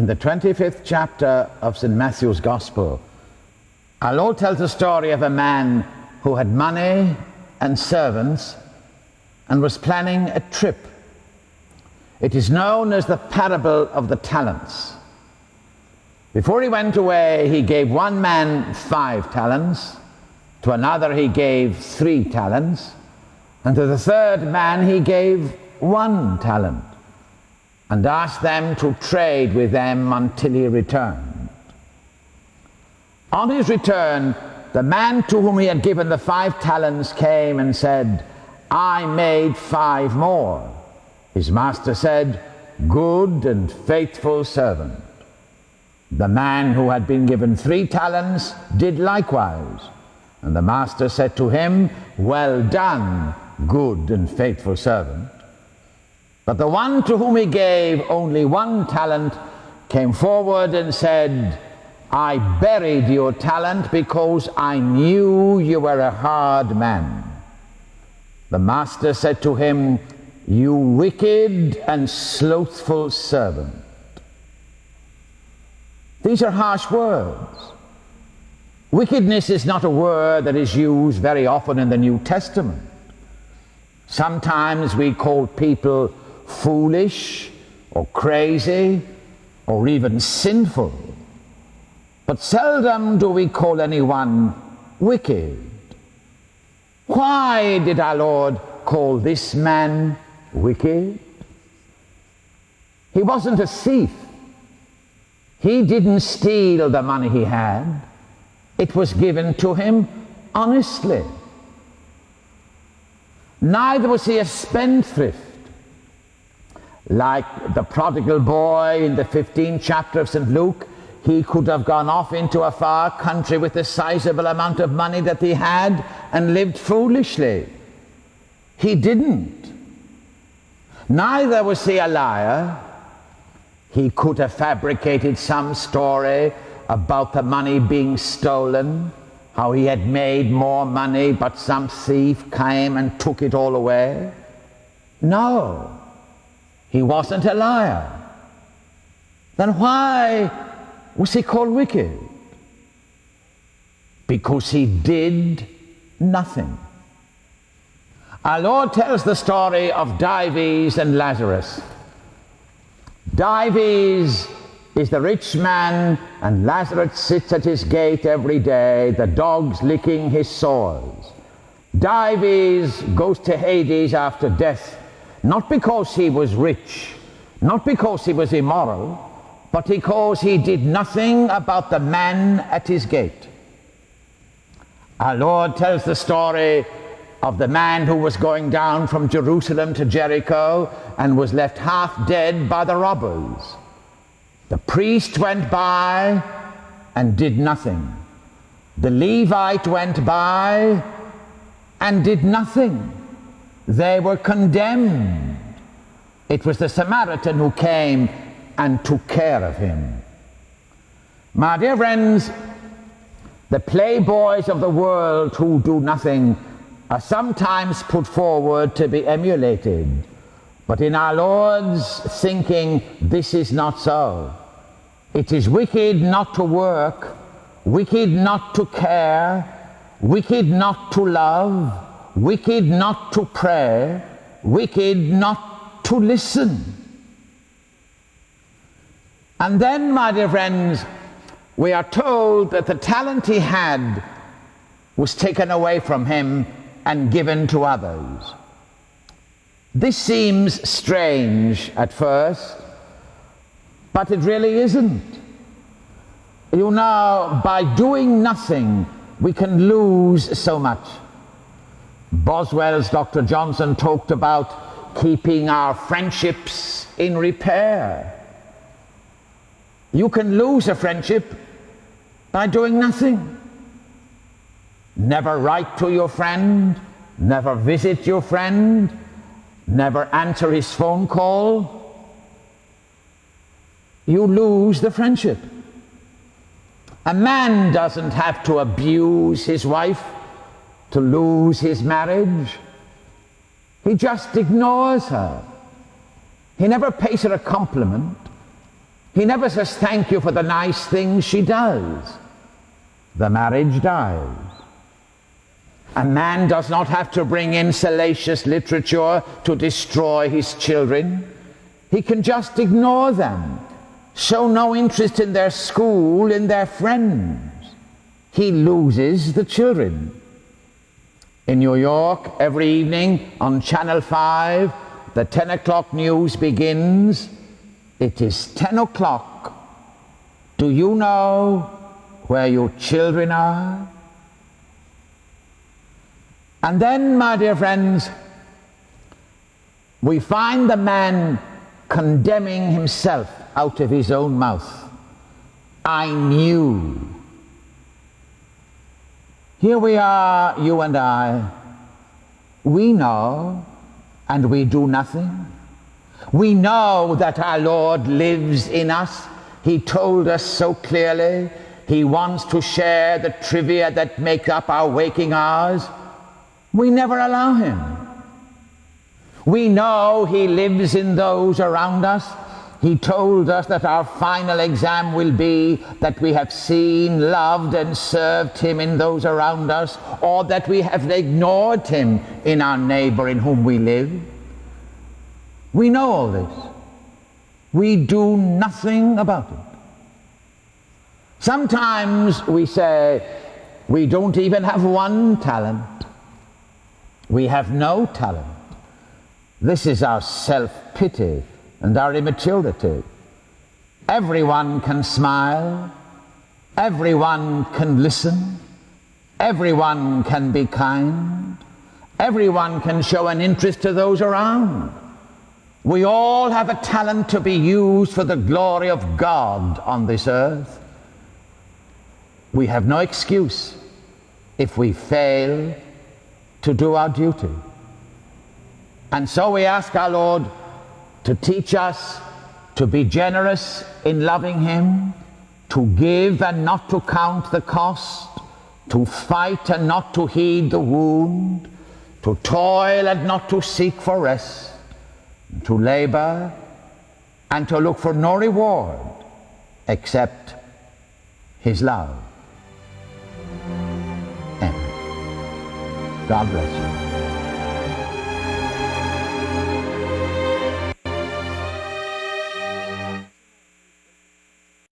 In the 25th chapter of St. Matthew's Gospel, our Lord tells the story of a man who had money and servants and was planning a trip. It is known as the parable of the talents. Before he went away, he gave one man 5 talents, to another he gave 3 talents, and to the third man he gave 1 talent, and asked them to trade with them until he returned. On his return, the man to whom he had given the 5 talents came and said, "I made 5 more." His master said, "Good and faithful servant." The man who had been given 3 talents did likewise. And the master said to him, "Well done, good and faithful servant." But the one to whom he gave only 1 talent came forward and said, "I buried your talent because I knew you were a hard man." The master said to him, "You wicked and slothful servant." These are harsh words. Wickedness is not a word that is used very often in the New Testament. Sometimes we call people foolish or crazy or even sinful, but seldom do we call anyone wicked. Why did our Lord call this man wicked? He wasn't a thief. He didn't steal the money he had. It was given to him honestly. Neither was he a spendthrift. Like the prodigal boy in the 15th chapter of St. Luke, he could have gone off into a far country with a sizable amount of money that he had and lived foolishly. He didn't. Neither was he a liar. He could have fabricated some story about the money being stolen, how he had made more money, but some thief came and took it all away. No. He wasn't a liar. Then why was he called wicked? Because he did nothing. Our Lord tells the story of Dives and Lazarus. Dives is the rich man, and Lazarus sits at his gate every day, the dogs licking his sores. Dives goes to Hades after death, not because he was rich, not because he was immoral, but because he did nothing about the man at his gate. Our Lord tells the story of the man who was going down from Jerusalem to Jericho and was left half dead by the robbers. The priest went by and did nothing. The Levite went by and did nothing. They were condemned. It was the Samaritan who came and took care of him. My dear friends, the playboys of the world who do nothing are sometimes put forward to be emulated. But in our Lord's thinking, this is not so. It is wicked not to work, wicked not to care, wicked not to love, wicked not to pray, wicked not to listen. And then, my dear friends, we are told that the talent he had was taken away from him and given to others. This seems strange at first, but it really isn't. You know, by doing nothing, we can lose so much. Boswell's Dr. Johnson talked about keeping our friendships in repair. You can lose a friendship by doing nothing. Never write to your friend, never visit your friend, never answer his phone call. You lose the friendship. A man doesn't have to abuse his wife to lose his marriage. He just ignores her. He never pays her a compliment. He never says thank you for the nice things she does. The marriage dies. A man does not have to bring in salacious literature to destroy his children. He can just ignore them, show no interest in their school, in their friends. He loses the children. In New York, every evening on Channel 5, the 10 o'clock news begins. It is 10 o'clock. Do you know where your children are? And then, my dear friends, we find the man condemning himself out of his own mouth. I knew. Here we are, you and I. We know, and we do nothing. We know that our Lord lives in us. He told us so clearly. He wants to share the trivia that make up our waking hours. We never allow him. We know he lives in those around us. He told us that our final exam will be that we have seen, loved, and served him in those around us, or that we have ignored him in our neighbor in whom we live. We know all this. We do nothing about it. Sometimes we say, we don't even have one talent. We have no talent. This is our self-pity and our immaturity. Everyone can smile. Everyone can listen. Everyone can be kind. Everyone can show an interest to those around. We all have a talent to be used for the glory of God on this earth. We have no excuse if we fail to do our duty. And so we ask our Lord to teach us to be generous in loving him, to give and not to count the cost, to fight and not to heed the wound, to toil and not to seek for rest, to labor and to look for no reward except his love. Amen. God bless you.